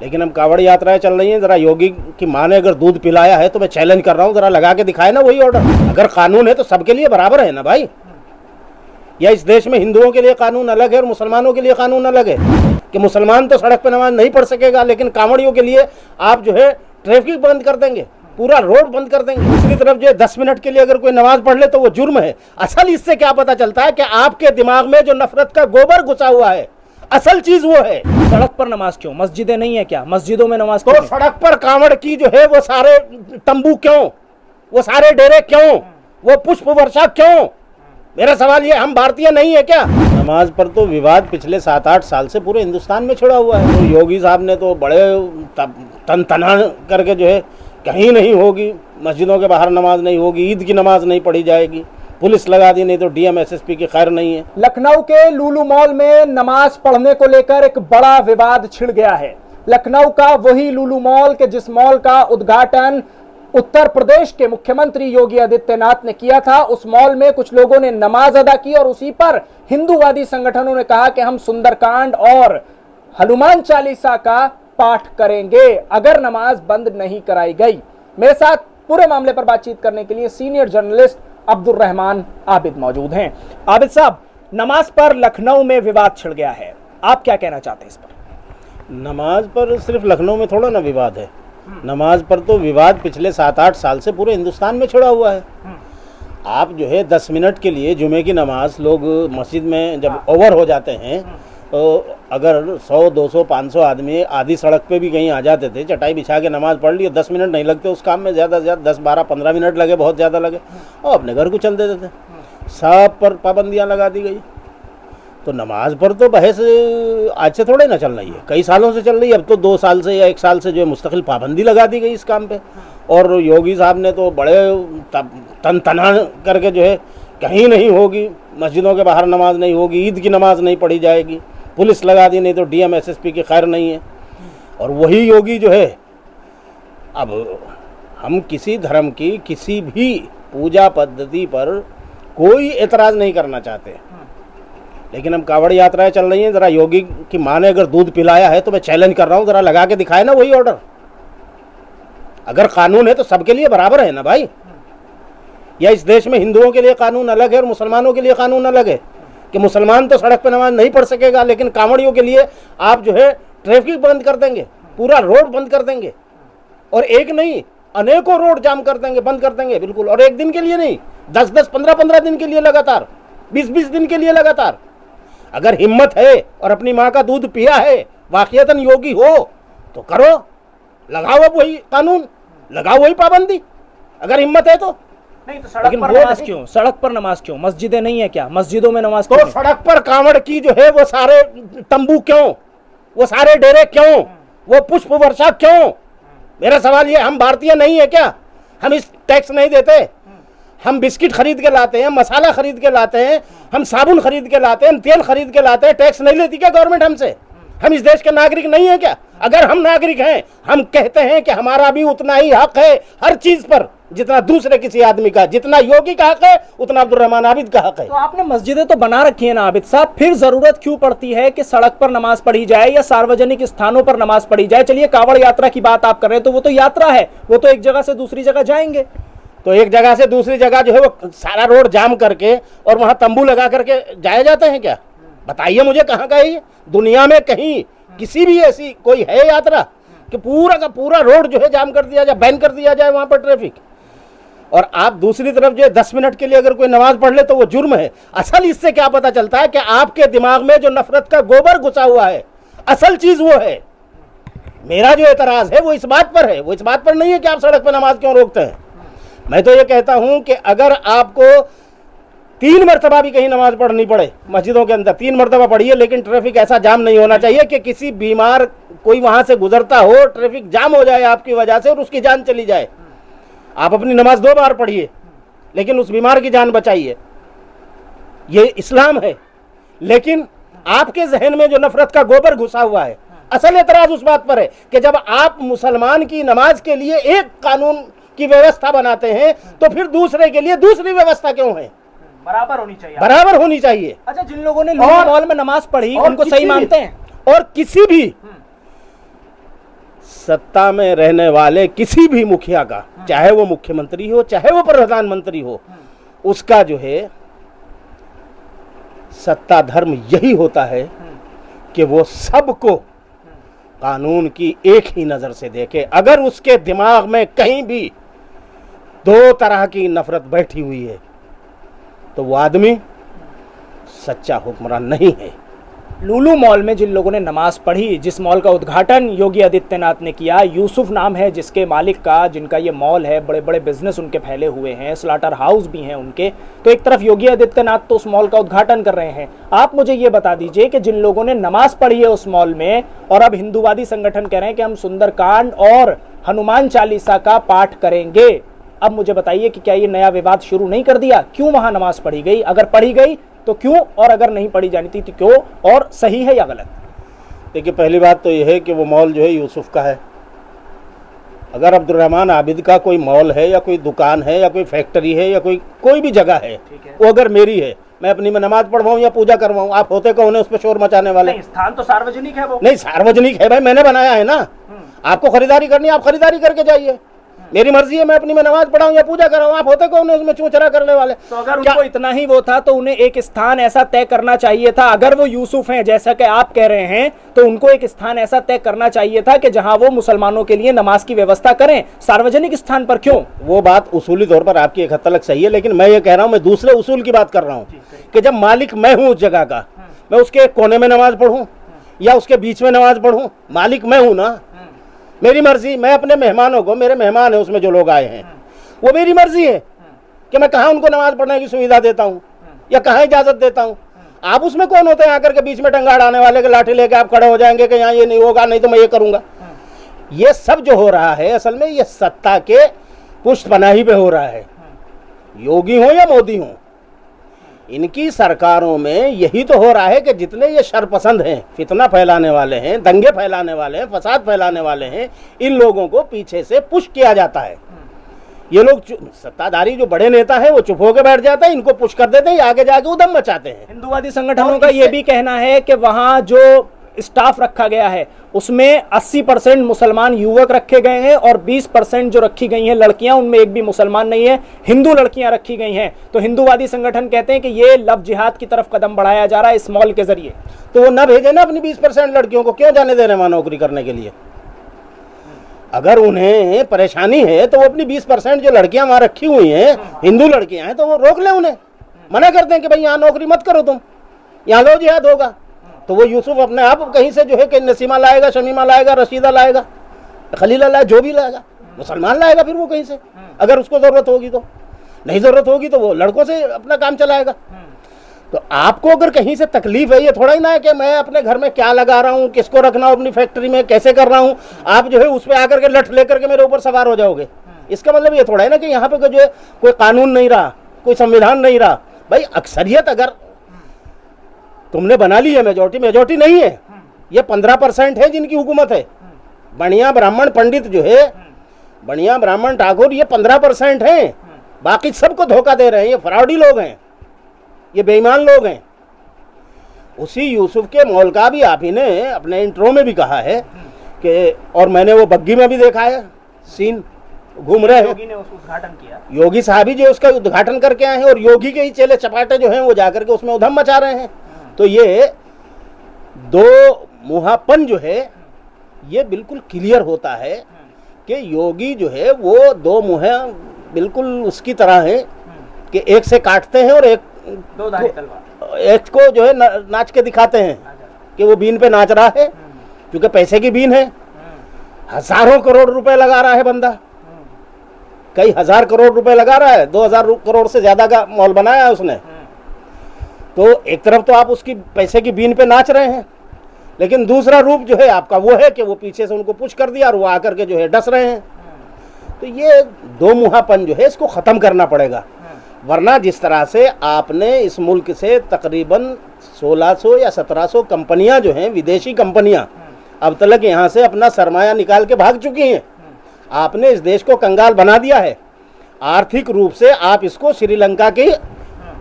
लेकिन हम कांवड़ यात्राएं चल रही हैं, जरा योगी की माँ ने अगर दूध पिलाया है तो मैं चैलेंज कर रहा हूँ, जरा लगा के दिखाए ना वही ऑर्डर। अगर कानून है तो सबके लिए बराबर है ना भाई, या इस देश में हिंदुओं के लिए कानून अलग है और मुसलमानों के लिए कानून अलग है कि मुसलमान तो सड़क पर नमाज नहीं पढ़ सकेगा, लेकिन कांवड़ियों के लिए आप जो है ट्रैफिक बंद कर देंगे, पूरा रोड बंद कर देंगे। दूसरी तरफ जो है 10 मिनट के लिए अगर कोई नमाज पढ़ ले तो वो जुर्म है। असल इससे क्या पता चलता है कि आपके दिमाग में जो नफरत का गोबर घुसा हुआ है, असल चीज वो है। सड़क पर नमाज क्यों? मस्जिदें नहीं है क्या? मस्जिदों में नमाज तो सड़क पर कांवड़ की जो है वो सारे तंबू क्यों, वो सारे डेरे क्यों, वो पुष्प वर्षा क्यों? मेरा सवाल ये, हम भारतीय नहीं है क्या? नमाज पर तो विवाद पिछले 7-8 साल से पूरे हिंदुस्तान में छिड़ा हुआ है। तो योगी साहब ने तो बड़े तन तना करके जो है कहीं नहीं होगी, मस्जिदों के बाहर नमाज नहीं होगी, ईद की नमाज नहीं पढ़ी जाएगी, पुलिस लगा दी, नहीं तो डीएम एसएसपी की खैर नहीं है। लखनऊ के लुलु मॉल में नमाज पढ़ने को लेकर एक बड़ा विवाद छिड़ गया है। लखनऊ का वही लुलु मॉल के जिस मॉल का उद्घाटन उत्तर प्रदेश के मुख्यमंत्री योगी आदित्यनाथ ने किया था, उस मॉल में कुछ लोगों ने नमाज अदा की और उसी पर हिंदूवादी संगठनों ने कहा कि हम सुंदरकांड और हनुमान चालीसा का पाठ करेंगे अगर नमाज बंद नहीं कराई गई। मेरे साथ पूरे मामले पर बातचीत करने के लिए सीनियर जर्नलिस्ट अब्दुल रहमान आबिद मौजूद हैं। आबिद साहब, नमाज पर लखनऊ में विवाद छिड़ गया है, आप क्या कहना चाहते हैं इस पर? नमाज पर सिर्फ लखनऊ में थोड़ा ना विवाद है, नमाज पर तो विवाद पिछले 7-8 साल से पूरे हिंदुस्तान में छिड़ा हुआ है। आप जो है 10 मिनट के लिए जुमे की नमाज लोग मस्जिद में जब ओवर हो जाते हैं तो अगर 100, 200, 500 आदमी आधी सड़क पे भी कहीं आ जाते थे, चटाई बिछा के नमाज पढ़ ली, 10 मिनट नहीं लगते उस काम में, ज़्यादा से ज़्यादा 10, 12, 15 मिनट लगे, बहुत ज़्यादा लगे, और अपने घर को चल देते थे। सब पर पाबंदियाँ लगा दी गई। तो नमाज पर तो बहस आज से थोड़े ना चल रही है, कई सालों से चल रही है। अब तो 2 साल से या 1 साल से जो है मुस्तकिल पाबंदी लगा दी गई इस काम पे, और योगी साहब ने तो बड़े तन तना करके जो है कहीं नहीं होगी, मस्जिदों के बाहर नमाज नहीं होगी, ईद की नमाज नहीं पढ़ी जाएगी, पुलिस लगा दी, नहीं तो डीएम एसएसपी की खैर नहीं है। और वही योगी जो है, अब हम किसी धर्म की किसी भी पूजा पद्धति पर कोई एतराज़ नहीं करना चाहते, लेकिन हम कांवड़ यात्राएं चल रही हैं, जरा योगी की माँ ने अगर दूध पिलाया है तो मैं चैलेंज कर रहा हूँ, जरा लगा के दिखाए ना वही ऑर्डर। अगर कानून है तो सबके लिए बराबर है ना भाई, या इस देश में हिंदुओं के लिए कानून अलग है और मुसलमानों के लिए कानून अलग है कि मुसलमान तो सड़क पर नमाज नहीं पढ़ सकेगा, लेकिन कांवड़ियों के लिए आप जो है ट्रैफिक बंद कर देंगे, पूरा रोड बंद कर देंगे, और एक नहीं अनेकों रोड जाम कर देंगे, बंद कर देंगे बिल्कुल, और एक दिन के लिए नहीं, 10-10, 15-15 दिन के लिए लगातार, 20-20 दिन के लिए लगातार। अगर हिम्मत है और अपनी माँ का दूध पिया है, वाकईतन योगी हो, तो करो, लगाओ अब वही कानून, लगाओ वही पाबंदी, अगर हिम्मत है तो। नहीं तो सड़क पर नमाज क्यों? सड़क पर नमाज क्यों? मस्जिदें नहीं है क्या? मस्जिदों में नमाज तो सड़क पर कांवड़ की जो है वो सारे तंबू क्यों, वो सारे डेरे क्यों, वो पुष्प वर्षा क्यों? मेरा सवाल ये, हम भारतीय नहीं है क्या? हम इस टैक्स नहीं देते? हम बिस्किट खरीद के लाते हैं, मसाला खरीद के लाते हैं, हम साबुन खरीद के लाते हैं, तेल खरीद के लाते हैं, टैक्स नहीं लेती क्या गवर्नमेंट हमसे? हम इस देश के नागरिक नहीं है क्या? अगर हम नागरिक हैं, हम कहते हैं कि हमारा भी उतना ही हक है हर चीज पर जितना दूसरे किसी आदमी का, जितना योगी का हक है उतना अब्दुल रहमान आबिद का हक है। तो आपने मस्जिदें तो बना रखी है ना आबिद साहब, फिर जरूरत क्यों पड़ती है कि सड़क पर नमाज पढ़ी जाए या सार्वजनिक स्थानों पर नमाज पढ़ी जाए? चलिए कांवड़ यात्रा की बात आप कर रहे हैं, तो वो तो यात्रा है, वो तो एक जगह से दूसरी जगह जाएंगे, तो एक जगह से दूसरी जगह जो है वो सारा रोड जाम करके और वहां तंबू लगा करके जाए जाते हैं क्या? बताइए मुझे, कहाँ का है ये? दुनिया में कहीं किसी भी ऐसी कोई है यात्रा कि पूरा का पूरा रोड जो है जाम कर दिया जाए, बैन कर दिया जाए वहां पर ट्रैफिक? और आप दूसरी तरफ जो है 10 मिनट के लिए अगर कोई नमाज पढ़ ले तो वो जुर्म है। असल इससे क्या पता चलता है कि आपके दिमाग में जो नफरत का गोबर घुसा हुआ है, असल चीज वो है। मेरा जो एतराज है वो इस बात पर है, वो इस बात पर नहीं है कि आप सड़क पर नमाज क्यों रोकते हैं। मैं तो ये कहता हूं कि अगर आपको 3 मरतबा भी कहीं नमाज पढ़नी पड़े मस्जिदों के अंदर, 3 मरतबा पढ़िए, लेकिन ट्रैफिक ऐसा जाम नहीं होना चाहिए कि किसी बीमार कोई वहां से गुजरता हो, ट्रैफिक जाम हो जाए आपकी वजह से और उसकी जान चली जाए। आप अपनी नमाज 2 बार पढ़िए, लेकिन उस बीमार की जान बचाइए, ये इस्लाम है। लेकिन आपके जहन में जो नफरत का गोबर घुसा हुआ है, असल एतराज उस बात पर है कि जब आप मुसलमान की नमाज के लिए एक कानून की व्यवस्था बनाते हैं तो फिर दूसरे के लिए दूसरी व्यवस्था क्यों है? बराबर होनी चाहिए, बराबर होनी चाहिए। अच्छा, जिन लोगों ने लुलु मॉल में नमाज पढ़ी उनको सही मानते हैं? और किसी भी सत्ता में रहने वाले किसी भी मुखिया का, चाहे वो मुख्यमंत्री हो चाहे वो प्रधानमंत्री हो, उसका जो है सत्ता धर्म यही होता है कि वो सबको कानून की एक ही नज़र से देखे। अगर उसके दिमाग में कहीं भी दो तरह की नफरत बैठी हुई है तो वो आदमी सच्चा हुक्मरान नहीं है। लुलु मॉल में जिन लोगों ने नमाज पढ़ी, जिस मॉल का उद्घाटन योगी आदित्यनाथ ने किया, यूसुफ नाम है जिसके मालिक का, जिनका ये मॉल है, बड़े बड़े बिजनेस उनके फैले हुए हैं, स्लाटर हाउस भी हैं उनके, तो एक तरफ योगी आदित्यनाथ तो उस मॉल का उद्घाटन कर रहे हैं। आप मुझे ये बता दीजिए कि जिन लोगों ने नमाज पढ़ी है उस मॉल में और अब हिंदूवादी संगठन कह रहे हैं कि हम सुंदरकांड और हनुमान चालीसा का पाठ करेंगे, अब मुझे बताइए कि क्या ये नया विवाद शुरू नहीं कर दिया? क्यों वहां नमाज पढ़ी गई? अगर पढ़ी गई तो क्यों, और अगर नहीं पढ़ी जानी थी तो क्यों, और सही है या गलत? देखिए, पहली बात तो यह है कि वो मॉल जो है यूसुफ का है। अगर अब्दुर्रहमान आबिद का कोई मॉल है या कोई दुकान है या कोई फैक्ट्री है या कोई भी जगह है, वो अगर मेरी है, मैं अपनी में नमाज पढ़वाऊँ या पूजा करवाऊँ, आप होते कौन है उस पर शोर मचाने वाले? नहीं, स्थान तो सार्वजनिक है वो। नहीं, सार्वजनिक है भाई, मैंने बनाया है ना। आपको खरीदारी करनी है, आप खरीदारी करके जाइए, मेरी मर्जी है, मैं अपनी में नमाज पढ़ाऊं या पूजा कराऊं, आप होते कौन है उसमें चूचरा करने वाले? तो अगर उनको इतना ही वो था तो उन्हें एक स्थान ऐसा तय करना चाहिए था। अगर वो यूसुफ हैं जैसा कि आप कह रहे हैं, तो उनको एक स्थान ऐसा तय करना चाहिए था कि जहां वो मुसलमानों के लिए नमाज की व्यवस्था करें, सार्वजनिक स्थान पर क्यों? वो बात उसूली तौर पर आपकी एक हद तक सही है, लेकिन मैं ये कह रहा हूँ, मैं दूसरे उसूल की बात कर रहा हूँ कि जब मालिक मैं हूँ उस जगह का, मैं उसके कोने में नमाज पढ़ूं या उसके बीच में नमाज पढ़ूं, मालिक मैं हूं ना, मेरी मर्जी। मैं अपने मेहमानों को, मेरे मेहमान है उसमें जो लोग आए हैं, वो मेरी मर्जी है कि मैं कहाँ उनको नमाज पढ़ने की सुविधा देता हूँ या कहाँ इजाजत देता हूँ। आप उसमें कौन होते हैं आकर के बीच में टंगाड़ आने वाले के लाठी लेके आप खड़े हो जाएंगे कि यहाँ ये नहीं होगा, नहीं तो मैं ये करूंगा। ये सब जो हो रहा है असल में ये सत्ता के पुष्टपनाही पे हो रहा है। योगी हो या मोदी हो, इनकी सरकारों में यही तो हो रहा है कि जितने ये शरपसंद हैं, फितना फैलाने वाले हैं, दंगे फैलाने वाले हैं, फसाद फैलाने वाले हैं, इन लोगों को पीछे से पुश किया जाता है। ये लोग सत्ताधारी जो बड़े नेता हैं वो चुप होकर बैठ जाते हैं, इनको पुश कर देते हैं, आगे जाके उधम मचाते हैं। हिंदूवादी संगठनों का ये भी कहना है कि वहां जो स्टाफ रखा गया है उसमें 80% मुसलमान युवक रखे गए हैं और 20% जो रखी गई हैं लड़कियां, उनमें एक भी मुसलमान नहीं है, हिंदू लड़कियां रखी गई हैं। तो हिंदूवादी संगठन कहते हैं कि ये लव जिहाद की तरफ कदम बढ़ाया जा रहा है इस मॉल के जरिए। तो वो ना भेजे ना अपनी 20% लड़कियों को, क्यों जाने दे रहे वहां नौकरी करने के लिए? अगर उन्हें परेशानी है तो वो अपनी 20% जो लड़कियां वहां रखी हुई हैं, हिंदू लड़कियां हैं, तो वो रोक ले, उन्हें मना कर दें कि भाई यहाँ नौकरी मत करो, तुम यहाँ लो जिहाद होगा। तो वो यूसुफ अपने आप कहीं से जो है कि नसीमा लाएगा, शमीमा लाएगा, रशीदा लाएगा, खलीला लाएगा, जो भी लाएगा, मुसलमान लाएगा फिर वो कहीं से, अगर उसको जरूरत होगी तो। नहीं जरूरत होगी तो वो लड़कों से अपना काम चलाएगा। तो आपको अगर कहीं से तकलीफ है, ये थोड़ा ही ना है कि मैं अपने घर में क्या लगा रहा हूँ, किसको रखना हूँ अपनी फैक्ट्री में, कैसे कर रहा हूँ, आप जो है उस पर आकर के लठ लेकर के मेरे ऊपर सवार हो जाओगे। इसका मतलब ये थोड़ा है ना कि यहाँ पे जो है कोई कानून नहीं रहा, कोई संविधान नहीं रहा। भाई अक्सरियत अगर तुमने बना ली है, मेजोरिटी नहीं है, ये 15% है जिनकी हुकूमत है। बढ़िया ब्राह्मण पंडित जो है, बढ़िया ब्राह्मण ठाकुर, ये 15% हैं, बाकी सबको धोखा दे रहे हैं। ये फ्रॉडी लोग हैं, ये बेईमान लोग हैं। उसी यूसुफ के मॉल का भी आप ही ने अपने इंट्रो में भी कहा है कि, और मैंने वो बग्गी में भी देखा है सीन, घूम रहे हैं, योगी ने उसका उद्घाटन किया, योगी साहब ही जो उसका उद्घाटन करके आए हैं, और योगी के ही चेले चपाटे जो हैं वो जाकर के उसमें उधम मचा रहे हैं। तो ये दो मुहापन जो है ये बिल्कुल क्लियर होता है कि योगी जो है वो दो मुहे बिल्कुल उसकी तरह है कि एक से काटते हैं और एक को जो है नाच के दिखाते हैं कि वो बीन पे नाच रहा है, क्योंकि पैसे की बीन है। हजारों करोड़ रुपए लगा रहा है बंदा, कई हजार करोड़ रुपए लगा रहा है, 2000 करोड़ से ज्यादा का मॉल बनाया है उसने। तो एक तरफ तो आप उसकी पैसे की बीन पे नाच रहे हैं, लेकिन दूसरा रूप जो है आपका वो है कि वो पीछे से उनको पुश कर दिया और वो आकर के जो है डस रहे हैं। तो ये दो मुहापन जो है इसको ख़त्म करना पड़ेगा, वरना जिस तरह से आपने इस मुल्क से तकरीबन 1600 या 1700 कंपनियां जो हैं, विदेशी कंपनियां अब तक यहाँ से अपना सरमाया निकाल के भाग चुकी हैं। आपने इस देश को कंगाल बना दिया है, आर्थिक रूप से आप इसको श्रीलंका की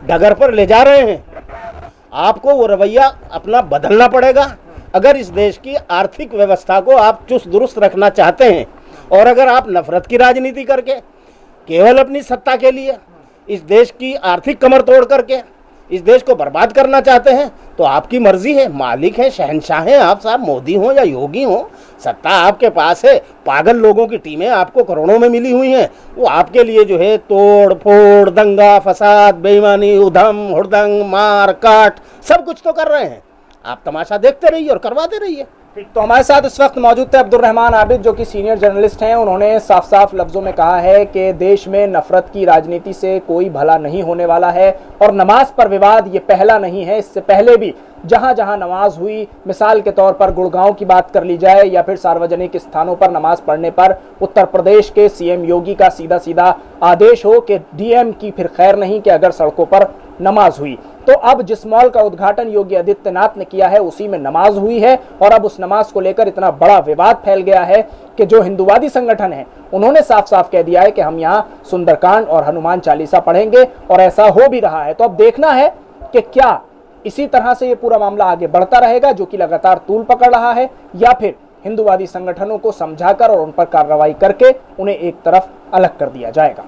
डगर पर ले जा रहे हैं। आपको वो रवैया अपना बदलना पड़ेगा, अगर इस देश की आर्थिक व्यवस्था को आप चुस्त दुरुस्त रखना चाहते हैं और अगर आप नफरत की राजनीति करके केवल अपनी सत्ता के लिए इस देश की आर्थिक कमर तोड़ करके इस देश को बर्बाद करना चाहते हैं तो आपकी मर्जी है, मालिक है, शहंशाह हैं आप साहब, मोदी हो या योगी हो, सत्ता आपके पास है। पागल लोगों की टीमें आपको करोड़ों में मिली हुई हैं, वो आपके लिए जो है तोड़ फोड़, दंगा फसाद, बेईमानी, उधम हुड़दंग, मार काट सब कुछ तो कर रहे हैं। आप तमाशा देखते रहिए और करवाते रहिए। तो हमारे साथ इस वक्त मौजूद थे अब्दुल रहमान आबिद, जो कि सीनियर जर्नलिस्ट हैं। उन्होंने साफ साफ लफ्जों में कहा है कि देश में नफरत की राजनीति से कोई भला नहीं होने वाला है और नमाज पर विवाद ये पहला नहीं है। इससे पहले भी जहां जहां नमाज हुई, मिसाल के तौर पर गुड़गांव की बात कर ली जाए या फिर सार्वजनिक स्थानों पर नमाज पढ़ने पर उत्तर प्रदेश के सीएम योगी का सीधा सीधा आदेश हो कि डीएम की फिर खैर नहीं कि अगर सड़कों पर नमाज हुई। तो अब जिस मॉल का उद्घाटन योगी आदित्यनाथ ने किया है उसी में नमाज हुई है और अब उस नमाज को लेकर इतना बड़ा विवाद फैल गया है कि जो हिंदूवादी संगठन है उन्होंने साफ साफ कह दिया है कि हम यहाँ सुंदरकांड और हनुमान चालीसा पढ़ेंगे और ऐसा हो भी रहा है। तो अब देखना है कि क्या इसी तरह से ये पूरा मामला आगे बढ़ता रहेगा, जो कि लगातार तूल पकड़ रहा है, या फिर हिंदूवादी संगठनों को समझाकर और उन पर कार्रवाई करके उन्हें एक तरफ अलग कर दिया जाएगा।